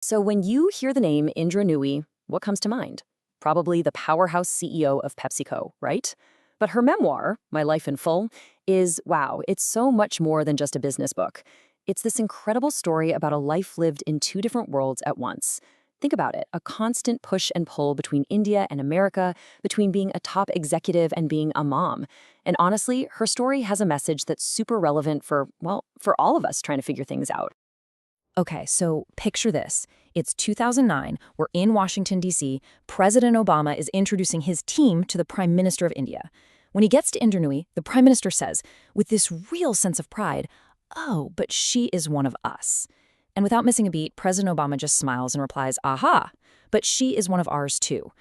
So when you hear the name Indra Nooyi, what comes to mind? Probably the powerhouse CEO of PepsiCo, right? But her memoir, My Life in Full, is wow, it's so much more than just a business book. It's this incredible story about a life lived in two different worlds at once. Think about it, a constant push and pull between India and America, between being a top executive and being a mom. And honestly, her story has a message that's super relevant for, well, for all of us trying to figure things out. Okay, so picture this. It's 2009. We're in Washington, D.C. President Obama is introducing his team to the Prime Minister of India. When he gets to Indra Nooyi, the Prime Minister says, with this real sense of pride, "Oh, but she is one of us." And without missing a beat, President Obama just smiles and replies, "Aha, but she is one of ours too."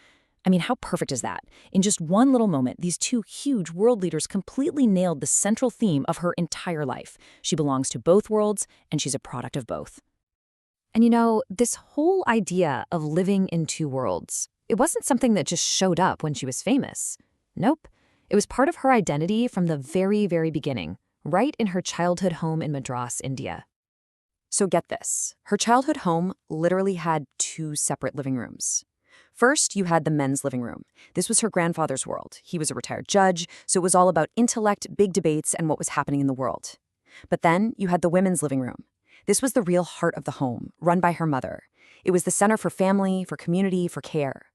I mean, how perfect is that? In just one little moment, these two huge world leaders completely nailed the central theme of her entire life. She belongs to both worlds, and she's a product of both. And this whole idea of living in two worlds, it wasn't something that just showed up when she was famous. Nope. It was part of her identity from the very, very beginning, right in her childhood home in Madras, India. So get this, her childhood home literally had two separate living rooms. First, you had the men's living room. This was her grandfather's world. He was a retired judge, so it was all about intellect, big debates, and what was happening in the world. But then you had the women's living room. This was the real heart of the home, run by her mother. It was the center for family, for community, for care.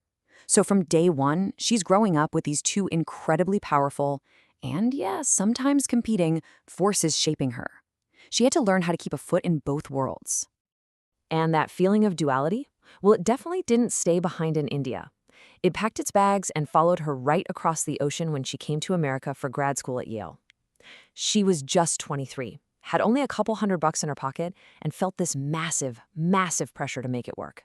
So from day one, she's growing up with these two incredibly powerful, and yeah, sometimes competing, forces shaping her. She had to learn how to keep a foot in both worlds. And that feeling of duality? Well, it definitely didn't stay behind in India. It packed its bags and followed her right across the ocean when she came to America for grad school at Yale. She was just 23, had only a couple $100 in her pocket, and felt this massive, massive pressure to make it work.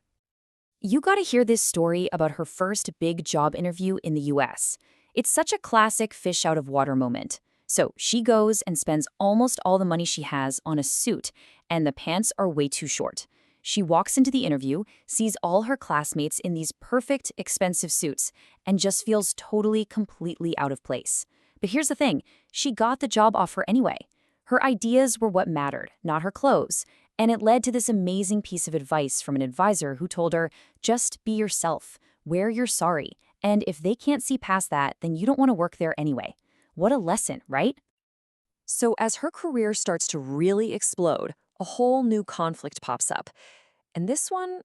You gotta hear this story about her first big job interview in the US. It's such a classic fish out of water moment. So she goes and spends almost all the money she has on a suit, and the pants are way too short. She walks into the interview, sees all her classmates in these perfect, expensive suits, and just feels totally, completely out of place. But here's the thing, she got the job offer anyway. Her ideas were what mattered, not her clothes. And it led to this amazing piece of advice from an advisor who told her, just be yourself, wear your sari, and if they can't see past that, then you don't want to work there anyway. What a lesson, right? So as her career starts to really explode, a whole new conflict pops up. And this one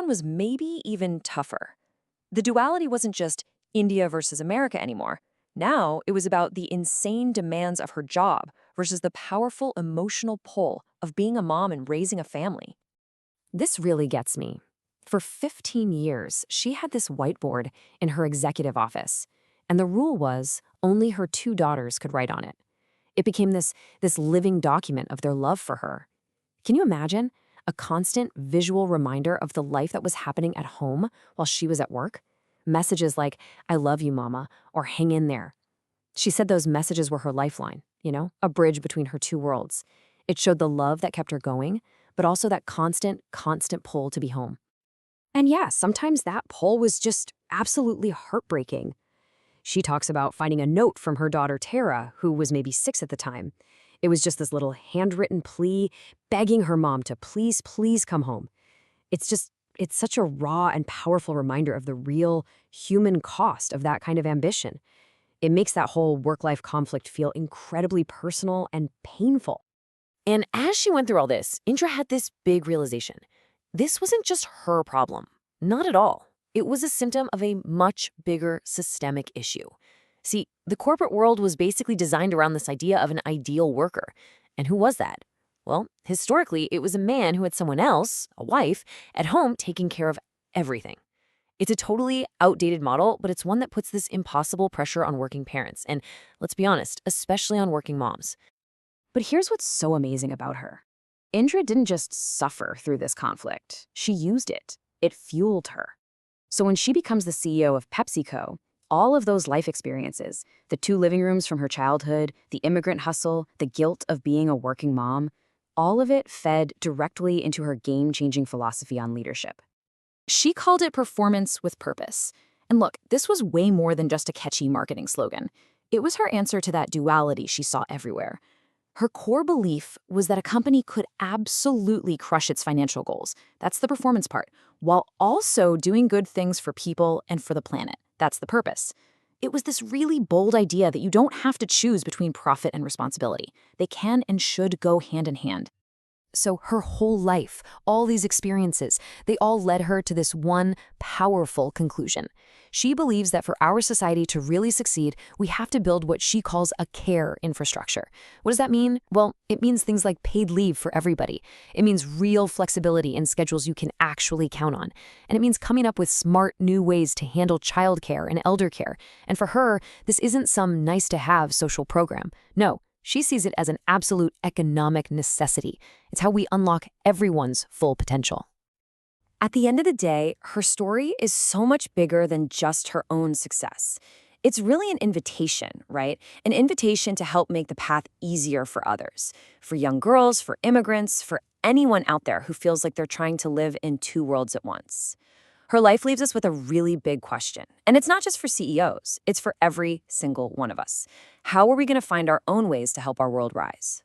was maybe even tougher. The duality wasn't just India versus America anymore. Now it was about the insane demands of her job versus the powerful emotional pull of being a mom and raising a family. This really gets me. For 15 years, she had this whiteboard in her executive office, and the rule was only her two daughters could write on it. It became this living document of their love for her. Can you imagine? A constant visual reminder of the life that was happening at home while she was at work? Messages like, I love you, Mama, or hang in there. She said those messages were her lifeline, a bridge between her two worlds. It showed the love that kept her going, but also that constant, constant pull to be home. And yeah, sometimes that pull was just absolutely heartbreaking. She talks about finding a note from her daughter Tara, who was maybe 6 at the time. It was just this little handwritten plea begging her mom to please, please come home. It's such a raw and powerful reminder of the real human cost of that kind of ambition. It makes that whole work-life conflict feel incredibly personal and painful. And as she went through all this, Indra had this big realization. This wasn't just her problem. Not at all. It was a symptom of a much bigger systemic issue. See, the corporate world was basically designed around this idea of an ideal worker. And who was that? Well, historically, it was a man who had someone else, a wife, at home taking care of everything. It's a totally outdated model, but it's one that puts this impossible pressure on working parents. And let's be honest, especially on working moms. But here's what's so amazing about her. Indra didn't just suffer through this conflict. She used it. It fueled her. So when she becomes the CEO of PepsiCo, all of those life experiences, the two living rooms from her childhood, the immigrant hustle, the guilt of being a working mom, all of it fed directly into her game-changing philosophy on leadership. She called it performance with purpose. And look, this was way more than just a catchy marketing slogan. It was her answer to that duality she saw everywhere. Her core belief was that a company could absolutely crush its financial goals. That's the performance part, while also doing good things for people and for the planet. That's the purpose. It was this really bold idea that you don't have to choose between profit and responsibility. They can and should go hand in hand. So her whole life, all these experiences, they all led her to this one powerful conclusion. She believes that for our society to really succeed, we have to build what she calls a care infrastructure. What does that mean? Well, it means things like paid leave for everybody. It means real flexibility in schedules you can actually count on. And it means coming up with smart new ways to handle childcare and elder care. And for her, this isn't some nice-to-have social program. No. She sees it as an absolute economic necessity. It's how we unlock everyone's full potential. At the end of the day, her story is so much bigger than just her own success. It's really an invitation, right? An invitation to help make the path easier for others, for young girls, for immigrants, for anyone out there who feels like they're trying to live in two worlds at once. Her life leaves us with a really big question. And it's not just for CEOs, it's for every single one of us. How are we going to find our own ways to help our world rise?